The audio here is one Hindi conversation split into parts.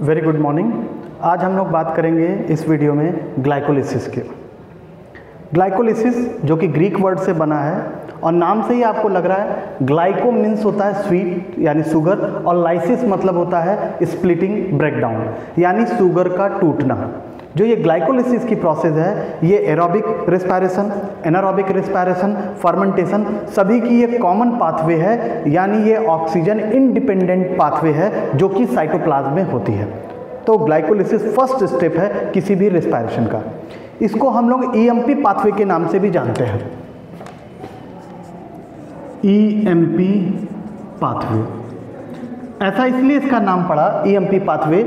Very good morning. आज हम लोग बात करेंगे इस वीडियो में ग्लाइकोलिसिस के। ग्लाइकोलिसिस जो कि ग्रीक वर्ड से बना है और नाम से ही आपको लग रहा है, ग्लाइको मीन्स होता है स्वीट यानी शुगर, और लाइसिस मतलब होता है स्प्लिटिंग ब्रेकडाउन यानी शुगर का टूटना। जो ये ग्लाइकोलिसिस की प्रोसेस है ये aerobic respiration, anaerobic respiration, fermentation सभी की ये कॉमन पाथवे है, यानी ये ऑक्सीजन इंडिपेंडेंट पाथवे है जो कि साइटोप्लाज्म में होती है। तो ग्लाइकोलिसिस फर्स्ट स्टेप है किसी भी रिस्पायरेशन का। इसको हम लोग ईएमपी पाथवे के नाम से भी जानते हैं, ईएमपी पाथवे। ऐसा इसलिए इसका नाम पड़ा ईएमपी पाथवे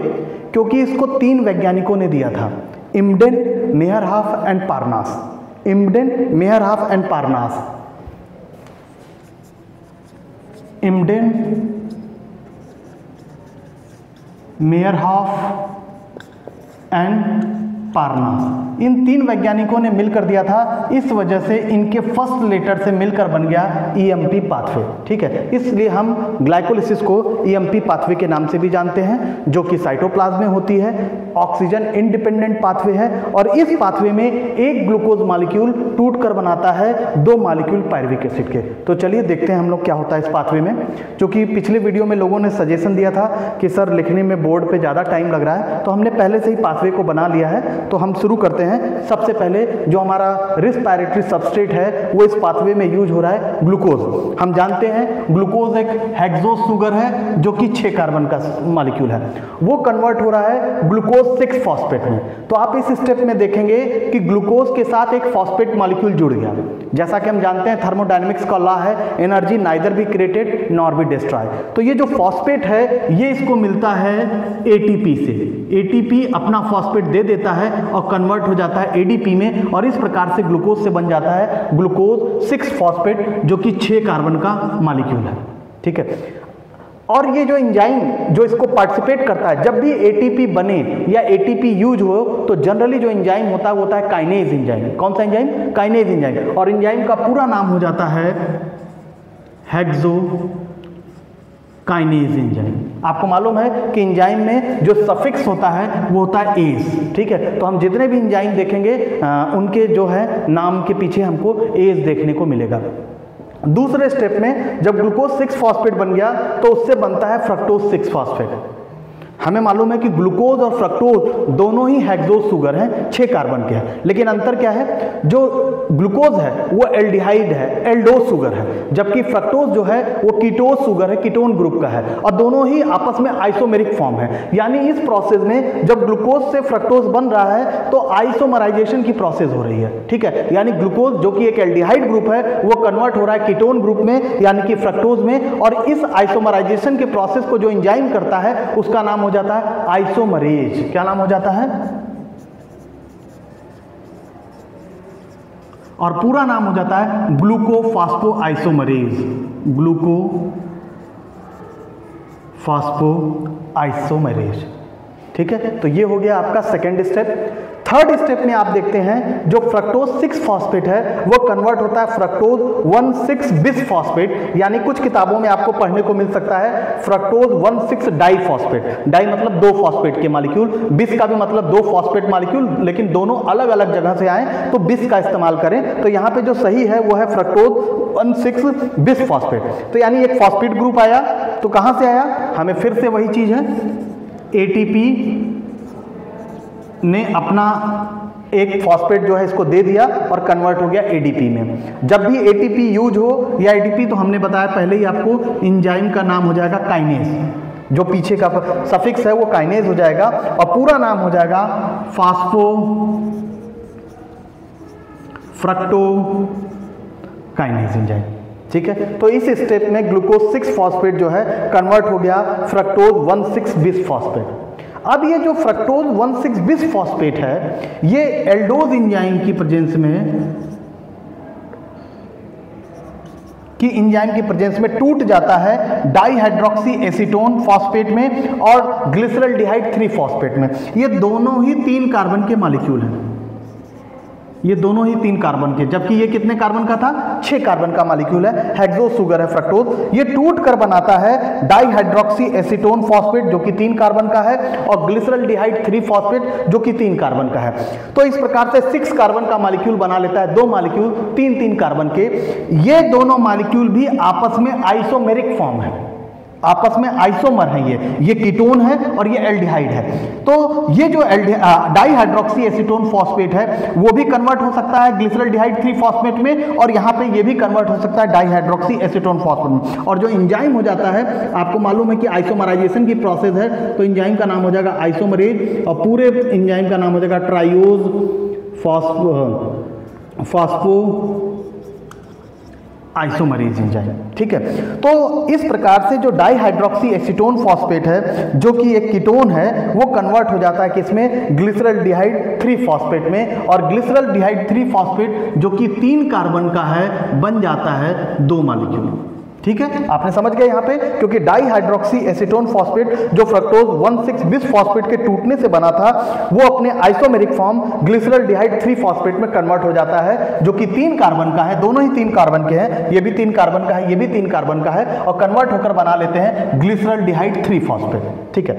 क्योंकि इसको 3 वैज्ञानिकों ने दिया था, इम्डेन, मेयरहाफ एंड पार्नास। इम्डेन, मेयरहाफ एंड पार्नास। इम्डेन, मेयरहाफ एंड पार्नास, इन 3 वैज्ञानिकों ने मिलकर दिया था। इस वजह से इनके फर्स्ट लेटर से मिलकर बन गया ईएमपी पाथवे। ठीक है, इसलिए हम ग्लाइकोलिसिस को ईएमपी पाथवे के नाम से भी जानते हैं, जो कि साइटोप्लाज्म में होती है, ऑक्सीजन इंडिपेंडेंट पाथवे है, और इस पाथवे में एक ग्लूकोज मॉलिक्यूल टूटकर बनाता है 2 मॉलिक्यूल पायरुविक एसिड के। तो चलिए देखते हैं हम लोग क्या होता है इस पाथवे में। क्योंकि पिछले वीडियो में लोगों ने सजेशन दिया था कि सर लिखने में बोर्ड पे ज़्यादा टाइम लग रहा है, तो हमने पहले से ही पाथवे को बना लिया है। तो हम शुरू करते हैं। सबसे पहले जो हमारा रिस्पायरेटरी सबस्ट्रेट है वो इस पाथवे में यूज हो रहा है ग्लूकोज। हम जानते हैं ग्लूकोज एक हेक्सोस शुगर है जो कि 6 कार्बन का मॉलिक्यूल है, वो कन्वर्ट हो रहा है ग्लूकोज 6 फॉस्फेट में। तो आप इस स्टेप में देखेंगे कि ग्लूकोज के साथ एक फॉस्फेट मॉलिक्यूल जुड़ गया। जैसा कि हम जानते हैं थर्मोडायनेमिक्स का लॉ है, energy neither be created nor be destroy. तो ये जो फॉस्फेट है ये इसको मिलता है एटीपी से। एटीपी अपना फॉस्फेट दे देता है और कन्वर्ट हो जाता है एडीपी में, और इस प्रकार से ग्लूकोज से बन जाता है ग्लूकोज 6 फॉस्फेट जो कि 6 कार्बन का मॉलिक्यूल है। ठीक है, और ये जो एंजाइम जो इसको पार्टिसिपेट करता है, जब भी एटीपी बने या एटीपी यूज हो तो जनरली जो एंजाइम होता है वो होता है काइनेज एंजाइम। कौन सा एंजाइम? Kinase enzyme. और एंजाइम का पूरा नाम हो जाता है हेक्सो काइनेज एंजाइम। आपको मालूम है कि एंजाइम में जो सफिक्स होता है वो होता है एज। ठीक है, तो हम जितने भी एंजाइम देखेंगे उनके जो है नाम के पीछे हमको एज देखने को मिलेगा। दूसरे स्टेप में जब ग्लूकोज 6 फॉस्फेट बन गया तो उससे बनता है फ्रक्टोज 6 फॉस्फेट। हमें मालूम है कि ग्लूकोज और फ्रक्टोज दोनों ही हेक्सोस शुगर हैं, 6 कार्बन के हैं, लेकिन अंतर क्या है? जो ग्लूकोज है वो एल्डिहाइड है, एल्डोस शुगर है, जबकि फ्रक्टोज जो है वो कीटोस शुगर है, कीटोन ग्रुप का है, और दोनों ही आपस में आइसोमेरिक फॉर्म है। यानी इस प्रोसेस में जब ग्लूकोज से फ्रक्टोज बन रहा है तो आइसोमराइजेशन की प्रोसेस हो रही है। ठीक है, यानी ग्लूकोज जो कि एक एल्डिहाइड ग्रुप है वो कन्वर्ट हो रहा है कीटोन ग्रुप में यानी कि फ्रक्टोज में, और इस आइसोमराइजेशन के प्रोसेस को जो एंजाइम करता है उसका नाम हो जाता है आइसोमरेज। क्या नाम हो जाता है? और पूरा नाम हो जाता है ग्लूकोफॉस्फोआइसोमरेज। ग्लूकोफॉस्फोआइसोमरेज। ठीक है, तो ये हो गया आपका सेकेंड स्टेप। थर्ड स्टेप में आप देखते हैं जो फ्रक्टोज 6 फॉस्फेट है वो कन्वर्ट होता है फ्रक्टोज 1,6 बिस फॉस्फेट, यानी कुछ किताबों में आपको पढ़ने को मिल सकता है फ्रक्टोज 1,6 डाई फॉस्फेट। डाई मतलब 2 फॉस्फेट के मॉलिक्यूल, बिस का भी मतलब 2 फॉस्फेट मॉलिक्यूल, लेकिन दोनों अलग अलग जगह से आए तो बिस का इस्तेमाल करें। तो यहाँ पे जो सही है वो है फ्रक्टोज 1,6 बिस फॉस्फेट। तो यानी एक फॉस्फेट ग्रुप आया, तो कहाँ से आया? हमें फिर से वही चीज है, एटीपी ने अपना एक फॉस्फेट जो है इसको दे दिया और कन्वर्ट हो गया एडीपी में। जब भी एटीपी यूज हो या एडीपी, तो हमने बताया पहले ही आपको, एंजाइम का नाम हो जाएगा काइनेज, जो पीछे का सफिक्स है वो काइनेज हो जाएगा, और पूरा नाम हो जाएगा फास्फोफ्रक्टो काइनेज एंजाइम। ठीक है, तो इस स्टेप में ग्लूकोज 6 फॉस्फेट जो है कन्वर्ट हो गया फ्रक्टोज 1,6 बिस फॉस्फेट। अब ये जो फ्रक्टोज 1,6 बिस फॉस्फेट है ये एल्डोज एंजाइम की प्रेजेंस में टूट जाता है डाईहाइड्रोक्सी एसीटोन फॉस्फेट में और ग्लिसरॉल्डिहाइड 3 फॉस्फेट में। ये दोनों ही 3 कार्बन के मॉलिक्यूल हैं। ये दोनों ही 3 कार्बन के, जबकि ये कितने कार्बन का था, 6 कार्बन का मॉलिक्यूल है, हेक्सोस शुगर है फ्रक्टोज। ये टूट कर बनाता है डाइहाइड्रोक्सी एसीटोन फॉस्फेट जो कि 3 कार्बन का है, और ग्लिसरल्डिहाइड 3 फॉस्फेट जो कि 3 कार्बन का है। तो इस प्रकार से 6 कार्बन का मॉलिक्यूल बना लेता है, 2 मॉलिक्यूल 3-3 कार्बन के। ये दोनों मॉलिक्यूल भी आपस में आइसोमेरिक फॉर्म है, आपस में आइसोमर है, ये कीटोन है और ये एल्डिहाइड है। तो ये जो डाइहाइड्रोक्सी एसीटोन फॉस्फेट है वो भी कन्वर्ट हो सकता है ग्लिसरल्डिहाइड 3 फॉस्फेट में, और यहाँ पे ये भी कन्वर्ट हो सकता है डाइहाइड्रोक्सी एसीटोन फॉस्फेट में। और जो एंजाइम हो जाता है, आपको मालूम है कि आइसोमराइजेशन की प्रोसेस है, तो एंजाइम का नाम हो जाएगा आइसोमरेज, और पूरे एंजाइम का नाम हो जाएगा ट्राइओज फॉस्फो आइसोमरेज एंजाइम। ठीक है, तो इस प्रकार से जो डाइहाइड्रोक्सी एसीटोन फॉस्फेट है जो कि एक कीटोन है, वो कन्वर्ट हो जाता है किसमें, ग्लिसरल्डिहाइड 3 फॉस्फेट में, और ग्लिसरल्डिहाइड 3 फॉस्फेट जो कि 3 कार्बन का है बन जाता है 2 मॉलिक्यूल। ठीक है, आपने समझ गए यहाँ पे, क्योंकि डाइहाइड्रोक्सी एसीटोन फॉस्फेट जो फ्रक्टोज 1,6-बिस फॉस्फेट के टूटने से बना था, वो अपने आइसोमेरिक फॉर्म ग्लिसरल्डिहाइड 3 फॉस्फेट में कन्वर्ट हो जाता है, जो कि 3 कार्बन का है, दोनों ही 3 कार्बन के हैं, ये भी 3 कार्बन का है, ये भी 3 कार्बन का है, और कन्वर्ट होकर बना लेते हैं ग्लिसरल्डिहाइड 3 फॉस्फेट। ठीक है,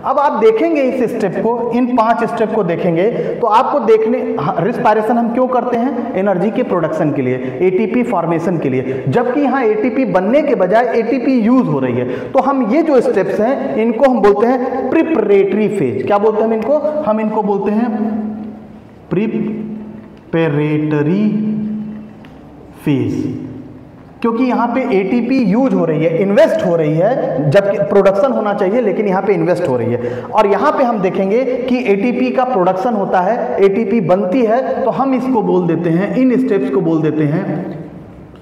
अब आप देखेंगे इस स्टेप को, इन 5 स्टेप को देखेंगे तो आपको देखने, रिस्पायरेशन हम क्यों करते हैं, एनर्जी के प्रोडक्शन के लिए, एटीपी फॉर्मेशन के लिए, जबकि यहाँ एटीपी बनने के बजाय एटीपी यूज हो रही है। तो हम ये जो स्टेप्स हैं इनको हम बोलते हैं प्रिपरेटरी फेज। क्या बोलते हैं इनको, हम इनको बोलते हैं प्रिपरेटरी फेज, क्योंकि यहाँ पे एटीपी यूज हो रही है, इन्वेस्ट हो रही है, जबकि प्रोडक्शन होना चाहिए लेकिन यहाँ पे इन्वेस्ट हो रही है। और यहाँ पे हम देखेंगे कि एटीपी का प्रोडक्शन होता है, एटीपी बनती है, तो हम इसको बोल देते हैं, इन स्टेप्स को बोल देते हैं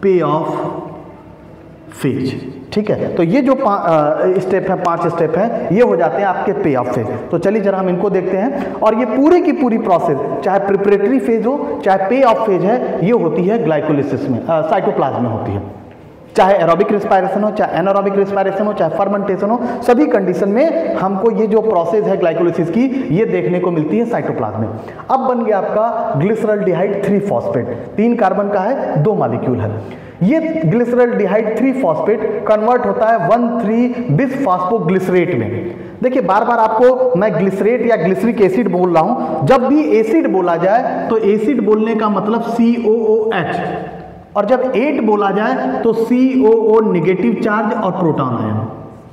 पे ऑफ फेज। ठीक है, तो ये जो स्टेप है, 5 स्टेप हैं, ये हो जाते हैं आपके पे ऑफ फेज। तो चलिए जरा हम इनको देखते हैं। और ये पूरे की पूरी प्रोसेस, चाहे प्रिपरेटरी फेज हो चाहे पे ऑफ फेज है, ये होती है ग्लाइकोलिसिस में, साइटोप्लाज्म में होती है। चाहे एरोबिक रिस्पायरेशन हो, चाहे एनारोबिक रिस्पायरेशन हो, चाहे फर्मेंटेशन हो, सभी कंडीशन में हमको ये जो प्रोसेस है ग्लाइकोलिसिस की, ये देखने को मिलती है साइटोप्लाज्म में। अब बन गया आपका ग्लिसरल्डिहाइड 3 फॉस्फेट, 3 कार्बन का है, 2 मॉलिक्यूल है। ये ग्लिसरल्डिहाइड 3 फॉस्फेट कन्वर्ट होता है 1,3-बिस फॉस्फोग्लिसरेट में। देखिए बार बार आपको मैं ग्लिसरेट या ग्लिसरिक एसिड बोल रहा हूं, जब भी एसिड बोला जाए तो एसिड बोलने का मतलब COOH, और जब 8 बोला जाए तो COO नेगेटिव चार्ज और प्रोटॉन आयन,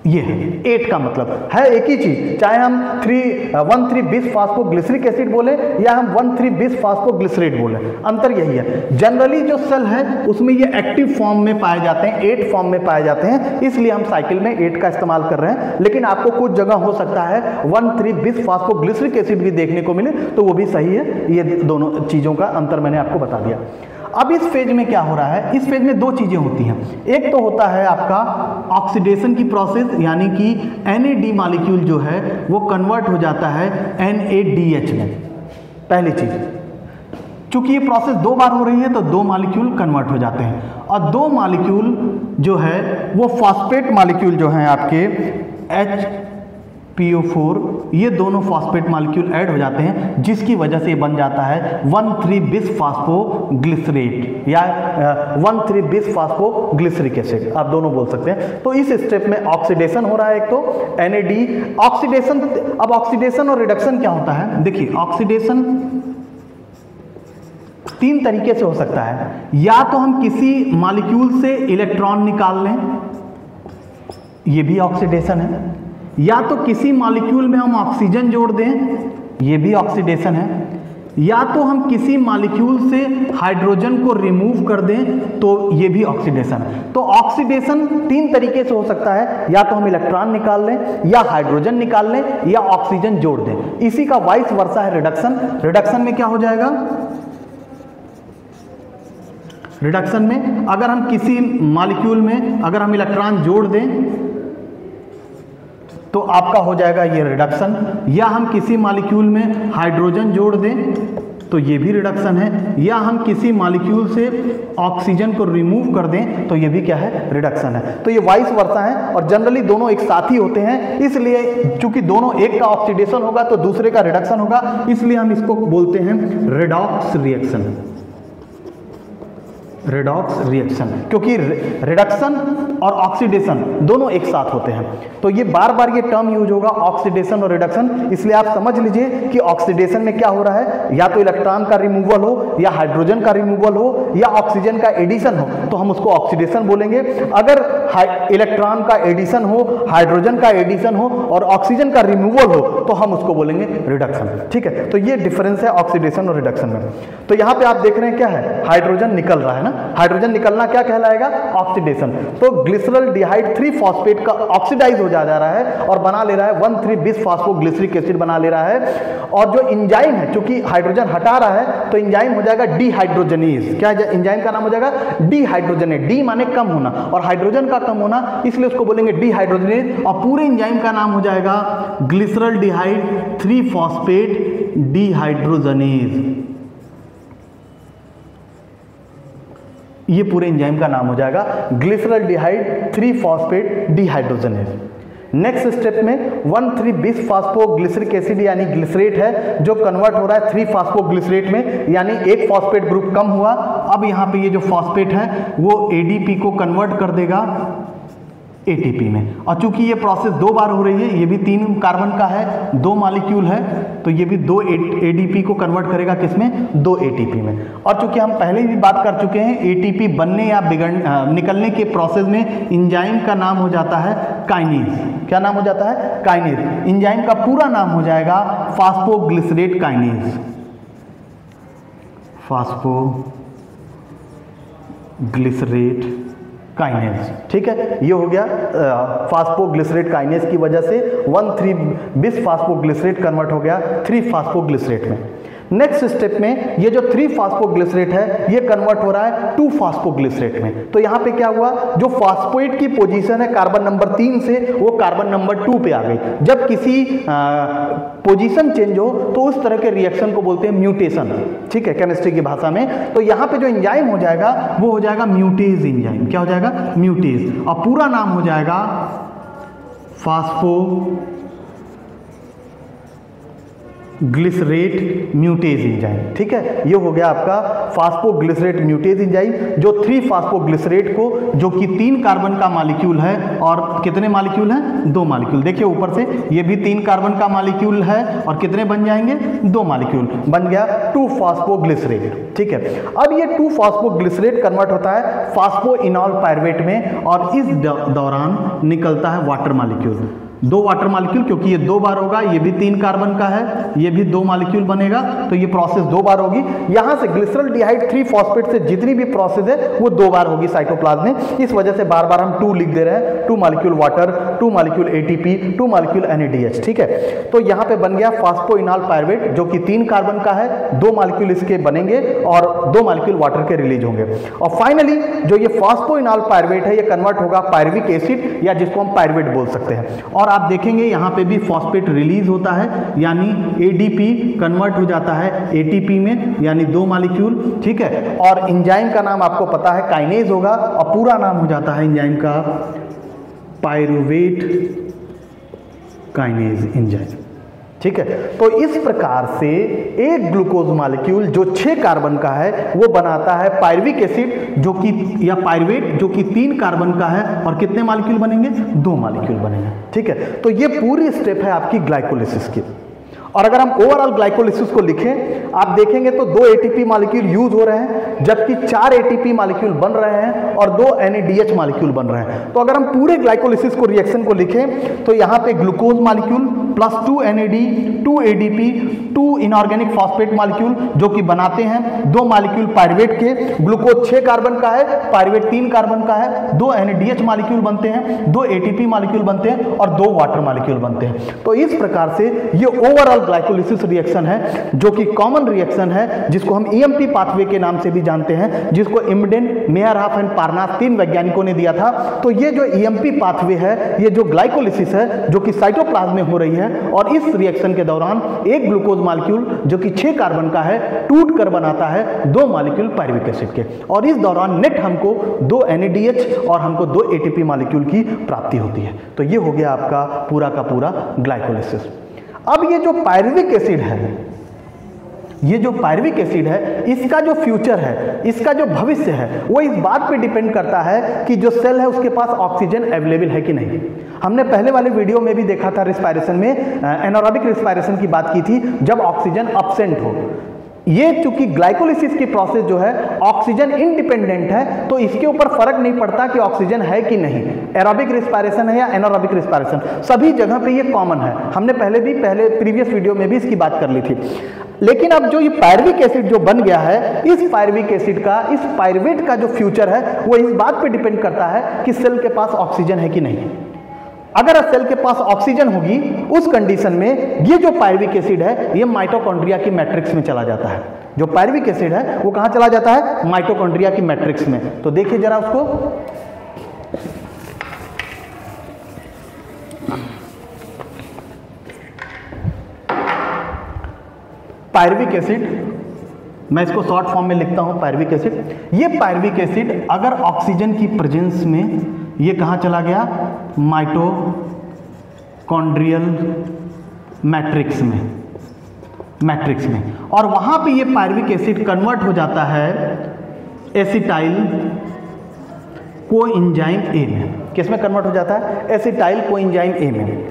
ये है 8 का मतलब है एक ही चीज, चाहे हम 1,3-बिस फॉस्फोग्लिसरिक एसिड बोले या हम 1,3-बिस फॉस्फोग्लिसरेट बोले, अंतर यही है। जनरली जो सेल है उसमें ये एक्टिव फॉर्म में पाए जाते हैं, 8 फॉर्म में पाए जाते हैं, इसलिए हम साइकिल में 8 का इस्तेमाल कर रहे हैं। लेकिन आपको कुछ जगह हो सकता है 1,3-बिस फॉस्फोग्लिसरिक एसिड भी देखने को मिले, तो वो भी सही है। ये दोनों चीजों का अंतर मैंने आपको बता दिया। अब इस फेज में क्या हो रहा है, इस फेज में 2 चीजें होती हैं। एक तो होता है आपका ऑक्सीडेशन की प्रोसेस, यानी कि NAD मॉलिक्यूल जो है वो कन्वर्ट हो जाता है NADH में, पहली चीज। चूंकि ये प्रोसेस 2 बार हो रही है तो 2 मॉलिक्यूल कन्वर्ट हो जाते हैं, और 2 मॉलिक्यूल जो है वो फॉस्फेट मॉलिक्यूल जो है आपके HPO4, ये दोनों फॉस्फेट मॉलिक्यूल ऐड हो जाते हैं, जिसकी वजह से बन जाता है 1,3-बिस फॉस्फोग्लिसरेट या 1,3-बिस फॉस्फोग्लिसरिक एसिड, आप दोनों बोल सकते हैं। तो इस स्टेप में ऑक्सीडेशन हो रहा है, एक तो NAD ऑक्सीडेशन। अब ऑक्सीडेशन और रिडक्शन क्या होता है, देखिए ऑक्सीडेशन 3 तरीके से हो सकता है। या तो हम किसी मॉलिक्यूल से इलेक्ट्रॉन निकाल लें, ये भी ऑक्सीडेशन है, या तो किसी मॉलिक्यूल में हम ऑक्सीजन जोड़ दें, ये भी ऑक्सीडेशन है, या तो हम किसी मॉलिक्यूल से हाइड्रोजन को रिमूव कर दें, तो ये भी ऑक्सीडेशन है। तो ऑक्सीडेशन 3 तरीके से हो सकता है, या तो हम इलेक्ट्रॉन निकाल लें, या हाइड्रोजन निकाल लें, या ऑक्सीजन जोड़ दें। इसी का वाइस वर्सा है रिडक्शन। रिडक्शन में क्या हो जाएगा, रिडक्शन में अगर हम किसी मॉलिक्यूल में अगर हम इलेक्ट्रॉन जोड़ दें तो आपका हो जाएगा ये रिडक्शन, या हम किसी मॉलिक्यूल में हाइड्रोजन जोड़ दें तो ये भी रिडक्शन है, या हम किसी मॉलिक्यूल से ऑक्सीजन को रिमूव कर दें तो ये भी क्या है, रिडक्शन है। तो ये वाइस वर्सा है और जनरली दोनों एक साथ ही होते हैं, इसलिए चूंकि दोनों एक का ऑक्सीडेशन होगा तो दूसरे का रिडक्शन होगा, इसलिए हम इसको बोलते हैं रेडॉक्स रिएक्शन। रेडॉक्स रिएक्शन, क्योंकि रिडक्शन और ऑक्सीडेशन दोनों एक साथ होते हैं। तो ये बार बार ये टर्म यूज होगा, ऑक्सीडेशन और रिडक्शन, इसलिए आप समझ लीजिए कि ऑक्सीडेशन में क्या हो रहा है, या तो इलेक्ट्रॉन का रिमूवल हो, या हाइड्रोजन का रिमूवल हो, या ऑक्सीजन का एडिशन हो, तो हम उसको ऑक्सीडेशन बोलेंगे। अगर इलेक्ट्रॉन का एडिशन हो, हाइड्रोजन का एडिशन हो और ऑक्सीजन का रिमूवल हो तो हम उसको बोलेंगे रिडक्शन। ठीक है, तो ये डिफरेंस है ऑक्सीडेशन और रिडक्शन में। तो यहाँ पे आप देख रहे हैं क्या है, हाइड्रोजन निकल रहा है ना, हाइड्रोजन निकलना क्या कहलाएगा, ऑक्सीडेशन। तो ग्लिसरॉल्डिहाइड 3 फॉस्फेट का ऑक्सीडाइज हो जा रहा है और बना ले रहा है 1,3-बिस-फॉस्फोग्लिसरिक एसिड बना ले रहा है। और जो एंजाइम है, चूंकि हाइड्रोजन हटा रहा है तो एंजाइम हो जाएगा डिहाइड्रोजनेज। क्या एंजाइम का नाम हो जाएगा, डिहाइड्रोजनेज। डी माने कम होना और हाइड्रोजन का कम होना, इसलिए उसको बोलेंगे डिहाइड्रोजनेज। और पूरे एंजाइम का नाम हो जाएगा ग्लिसरॉल्डिहाइड 3-फॉस्फेट डिहाइड्रोजनेज। ये पूरे एंजाइम का नाम हो जाएगा ग्लिसरॉल्डिहाइड 3-फॉस्फेट डिहाइड्रोजनेज। नेक्स्ट स्टेप में 1,3-बिस-फॉस्फोग्लिसरिक एसिड यानी ग्लिसरेट है, जो कन्वर्ट हो रहा है 3-फॉस्फोग्लिसरेट में, यानी एक फॉस्फेट ग्रुप कम हुआ। अब यहाँ पे ये जो फॉस्फेट है वो एडीपी को कन्वर्ट कर देगा एटीपी में। और चूंकि ये प्रोसेस 2 बार हो रही है, ये भी 3 कार्बन का है, 2 मॉलिक्यूल है, तो ये भी 2 एडीपी को कन्वर्ट करेगा किसमें, 2 एटीपी में। और चूंकि हम पहले भी बात कर चुके हैं, एटीपी बनने या निकलने के प्रोसेस में एंजाइम का नाम हो जाता है काइनेज। क्या नाम हो जाता है, काइनेज। एंजाइम का पूरा नाम हो जाएगा फॉस्फोग्लिसरेट काइनेज। Phosphoglycerate kinase. ठीक है, ये हो गया फॉस्फोग्लिसरेट काइनेज की वजह से 1,3-बिस-फॉस्फोग्लिसरेट कन्वर्ट हो गया 3-फॉस्फोग्लिसरेट में। नेक्स्ट स्टेप में ये जो 3-फॉस्फोग्लिसरेट है ये कन्वर्ट हो रहा है 2-फॉस्फोग्लिसरेट में। तो यहाँ पे क्या हुआ, जो फॉस्फेट की पोजीशन है कार्बन नंबर 3 से वो कार्बन नंबर 2 पे आ गई। जब किसी पोजीशन चेंज हो तो उस तरह के रिएक्शन को बोलते हैं म्यूटेशन। ठीक है, केमिस्ट्री की भाषा में। तो यहाँ पे जो एंजाइम हो जाएगा वो हो जाएगा म्यूटेज एंजाइम। क्या हो जाएगा, म्यूटेज। और पूरा नाम हो जाएगा फॉस्फोग्लिसरेट म्यूटेज एंजाइम। ठीक है, ये हो गया आपका फॉस्फोग्लिसरेट म्यूटेज एंजाइम, जो 3-फॉस्फोग्लिसरेट को, जो कि 3 कार्बन का मॉलिक्यूल है, और कितने मॉलिक्यूल हैं, 2 मॉलिक्यूल। देखिए ऊपर से ये भी 3 कार्बन का मॉलिक्यूल है और कितने बन जाएंगे, 2 मॉलिक्यूल बन गया 2-फॉस्फोग्लिसरेट। ठीक है, अब ये 2-फॉस्फोग्लिसरेट कन्वर्ट होता है फॉस्फोइनॉल पायरुवेट में और इस दौरान निकलता है वाटर मॉलिक्यूल। 2 वाटर मॉलिक्यूल, क्योंकि ये 2 बार होगा, ये भी 3 कार्बन का है, ये भी 2 मॉलिक्यूल बनेगा, तो ये प्रोसेस 2 बार होगी। यहां से ग्लिसरॉल्डिहाइड 3-फॉस्फेट से जितनी भी प्रोसेस है वो 2 बार होगी साइटोप्लाज्म में। इस वजह से बार बार हम 2 लिख दे रहे हैं, 2 molecule water, 2 molecule ATP, 2 molecule NADH। ठीक है, तो यहां पे बन गया फॉस्फोइनॉल पायरुवेट, जो कि 3 कार्बन का है, 2 मॉलिक्यूल इसके बनेंगे और 2 मॉलिक्यूल वाटर के रिलीज होंगे। और फाइनली जो ये फॉस्फोइनॉल पायरुवेट है ये कन्वर्ट होगा पायरुविक एसिड, या जिसको हम पायरुवेट बोल सकते हैं। और आप देखेंगे यहां पे भी फॉस्फेट रिलीज होता है, यानी एडीपी कन्वर्ट हो जाता है एटीपी में, यानी 2 मॉलिक्यूल। ठीक है, और एंजाइम का नाम आपको पता है काइनेज होगा, और पूरा नाम हो जाता है एंजाइम का पायरुवेट काइनेज एंजाइम। ठीक है, तो इस प्रकार से एक ग्लूकोज मॉलिक्यूल जो 6 कार्बन का है वो बनाता है पायरुविक एसिड, जो कि या पायरुवेट, जो कि 3 कार्बन का है, और कितने मॉलिक्यूल बनेंगे, 2 मॉलिक्यूल बनेंगे। ठीक है, तो ये पूरी स्टेप है आपकी ग्लाइकोलिसिस की। और अगर हम ओवरऑल ग्लाइकोलिसिस को लिखें, आप देखेंगे तो 2 एटीपी मॉलिक्यूल यूज हो रहे हैं, जबकि 4 एटीपी मॉलिक्यूल बन रहे हैं और 2 NADH मॉलिक्यूल बन रहे हैं। तो अगर हम पूरे ग्लाइकोलिसिस को रिएक्शन को लिखें तो यहाँ पे glucose molecule plus 2 NAD, 2 ADP, 2 inorganic phosphate molecule, जो कि बनाते हैं 2 मॉलिक्यूल पायरुवेट के। ग्लूकोज 6 कार्बन का है, पायरुवेट 3 कार्बन का है, 2 NADH मॉलिक्यूल बनते हैं, 2 ATP मॉलिक्यूल बनते हैं और 2 वाटर मॉलिक्यूल बनते हैं। तो इस प्रकार से ये ओवरऑल ग्लाइकोलिसिस रिएक्शन है, जो कि कॉमन रिएक्शन है, जिसको हम EMP पाथवे के नाम से भी जानते हैं, जिसको इम्डेन, मेयरहॉफ एंड पारनास, 3 वैज्ञानिकों ने दिया था। तो ये जो ईएमपी पाथवे है, ये जो ग्लाइकोलिसिस है जो कि साइटोप्लाज्म में हो रही है, और इस रिएक्शन के दौरान एक ग्लूकोज मॉलिक्यूल जो कि 6 कार्बन का है टूट कर बनाता है 2 मॉलिक्यूल पायरुविक एसिड के, और इस दौरान नेट हमको 2 NADH और हमको 2 ATP मॉलिक्यूल की प्राप्ति होती है। तो ये हो गया आपका पूरा का पूरा ग्लाइकोलिसिस। अब ये जो पायरुविक एसिड है, ये जो पायरुविक एसिड है, इसका जो फ्यूचर है, इसका जो भविष्य है, वो इस बात पे डिपेंड करता है कि जो सेल है उसके पास ऑक्सीजन अवेलेबल है कि नहीं। हमने पहले वाले वीडियो में भी देखा था रिस्पायरेशन में, एनारोबिक रिस्पायरेशन की बात की थी, जब ऑक्सीजन अब्सेंट हो। ये चूंकि ग्लाइकोलिसिस की प्रोसेस जो है ऑक्सीजन इंडिपेंडेंट है, तो इसके ऊपर फर्क नहीं पड़ता कि ऑक्सीजन है कि नहीं, एरोबिक रिस्पायरेशन है या एनारोबिक रिस्पायरेशन, सभी जगह पे ये कॉमन है। हमने पहले प्रीवियस वीडियो में भी इसकी बात कर ली थी। लेकिन अब जो ये पायरुविक एसिड जो बन गया है, इस पायरुविक एसिड का, इस पायरुवेट का जो फ्यूचर है वो इस बात पे डिपेंड करता है कि सेल के पास ऑक्सीजन है कि नहीं। अगर सेल के पास ऑक्सीजन होगी, उस कंडीशन में ये जो पायरुविक एसिड है ये माइटोकॉन्ड्रिया की मैट्रिक्स में चला जाता है। जो पायरुविक एसिड है वो कहां चला जाता है? माइटोकॉन्ड्रिया की मैट्रिक्स में। तो देखिए जरा उसको, पायरुविक एसिड, मैं इसको शॉर्ट फॉर्म में लिखता हूं पायरुविक एसिड। ये पायरुविक एसिड अगर ऑक्सीजन की प्रेजेंस में ये कहां चला गया? माइटोकॉन्ड्रियल मैट्रिक्स में, और वहां पे ये पायरुविक एसिड कन्वर्ट हो जाता है एसिटाइल कोएंजाइम ए में। किस में कन्वर्ट हो जाता है? एसिटाइल कोएंजाइम ए में।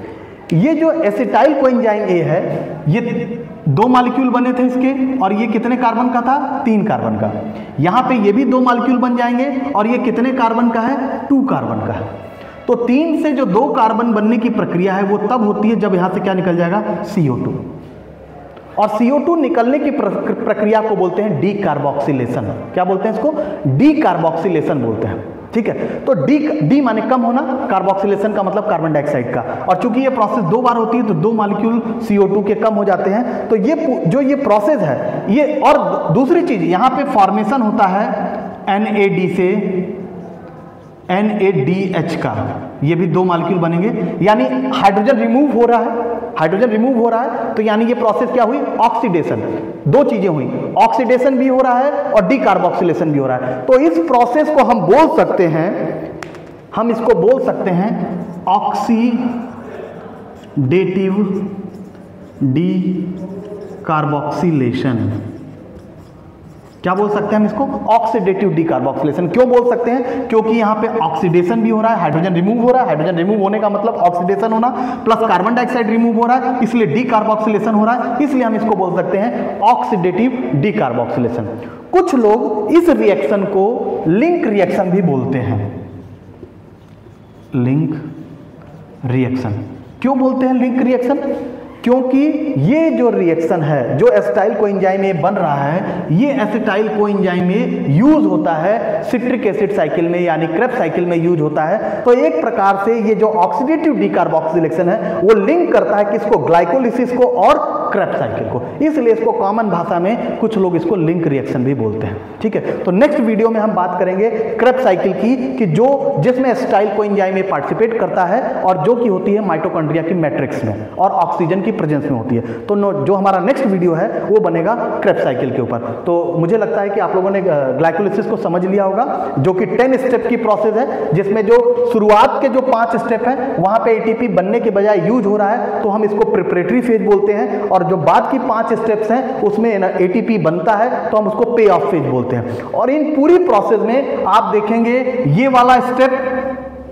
ये जो एसिटाइल कोएंजाइम ए है, ये 2 मॉलिक्यूल बने थे इसके, और ये कितने कार्बन का था? 3 कार्बन का। यहां पे ये भी 2 मॉलिक्यूल बन जाएंगे, और ये कितने कार्बन का है? 2 कार्बन का है। तो 3 से जो 2 कार्बन बनने की प्रक्रिया है वो तब होती है जब यहां से क्या निकल जाएगा? CO2, और CO2 निकलने की प्रक्रिया को बोलते हैं डीकार्बोक्सिलेशन। क्या बोलते हैं इसको? डीकार्बोक्सिलेशन बोलते हैं। ठीक है, तो डी माने कम होना, कार्बोक्सिलेशन का मतलब कार्बन डाइऑक्साइड का, और चूंकि ये प्रोसेस 2 बार होती है तो 2 मॉलिक्यूल CO2 के कम हो जाते हैं। तो ये जो ये प्रोसेस है ये, और दूसरी चीज यहाँ पे फॉर्मेशन होता है NAD से NADH का, ये भी 2 मॉलिक्यूल बनेंगे, यानी हाइड्रोजन रिमूव हो रहा है, तो यानी ये प्रोसेस क्या हुई? ऑक्सीडेशन। 2 चीजें हुई, ऑक्सीडेशन भी हो रहा है और डीकार्बोक्सिलेशन भी हो रहा है। तो इस प्रोसेस को हम बोल सकते हैं, हम इसको बोल सकते हैं ऑक्सीडेटिव डीकार्बोक्सिलेशन। क्या बोल सकते हैं हम इसको? Oxidative decarboxylation. क्यों बोल सकते हैं? क्योंकि यहाँ पे ऑक्सीडेशन भी हो रहा है, हाइड्रोजन रिमूव हो रहा है, हाइड्रोजन रिमूव होने का मतलब ऑक्सीडेशन होना, प्लस कार्बन डाइऑक्साइड रिमूव हो रहा है, इसलिए डीकार्बोक्सिलेशन हो रहा है, इसलिए हम इसको बोल सकते हैं ऑक्सीडेटिव डीकार्बोक्सिलेशन। कुछ लोग इस रिएक्शन को लिंक रिएक्शन भी बोलते हैं। लिंक रिएक्शन क्यों बोलते हैं लिंक रिएक्शन? क्योंकि ये जो रिएक्शन है, जो एसिटाइल कोएंजाइम में बन रहा है, ये एसिटाइल कोएंजाइम में यूज होता है सिट्रिक एसिड साइकिल में, यानी क्रेब्स साइकिल में यूज होता है। तो एक प्रकार से ये जो ऑक्सीडेटिव डीकार्बोक्सिलेशन है वो लिंक करता है किसको? ग्लाइकोलिसिस को और क्रेब्स साइकिल को, इसलिए इसको कॉमन भाषा में कुछ लोग इसको लिंक रिएक्शन भी बोलते हैं। ठीक है, तो नेक्स्ट वीडियो में हम बात करेंगे क्रेब्स साइकिल की, कि जो जिसमें एसिटाइल कोएंजाइम में पार्टिसिपेट करता है और जो कि होती है माइटोकॉन्ड्रिया की मैट्रिक्स में और ऑक्सीजन की प्रेजेंस में होती है। तो जो हमारा नेक्स्ट वीडियो है वो बनेगा क्रेब्स साइकिल के ऊपर। तो मुझे लगता है कि आप लोगों ने ग्लाइकोलिसिस को समझ लिया होगा, जो कि 10 स्टेप की प्रोसेस है, जिसमें जो शुरुआत के जो 5 स्टेप हैं वहां पे एटीपी बनने के बजाय यूज हो रहा है, तो हम इसको प्रिपरेटरी फेज बोलते हैं, और जो बाद की 5 स्टेप्स हैं उसमें एटीपी बनता है तो हम उसको पे ऑफ फेज बोलते हैं। और इन पूरी प्रोसेस में आप देखेंगे ये वाला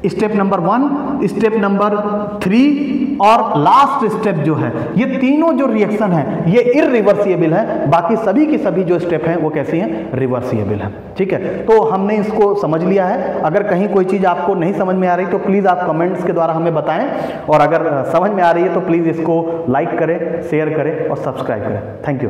स्टेप नंबर 1, स्टेप नंबर 3 और लास्ट स्टेप जो है, ये तीनों जो रिएक्शन है ये इररिवर्सिबल है। बाकी सभी की सभी जो स्टेप हैं वो कैसे हैं? रिवर्सिबल है। ठीक है, तो हमने इसको समझ लिया है। अगर कहीं कोई चीज आपको नहीं समझ में आ रही तो प्लीज आप कमेंट्स के द्वारा हमें बताएं, और अगर समझ में आ रही है तो प्लीज इसको लाइक करें, शेयर करें और सब्सक्राइब करें। Thank you.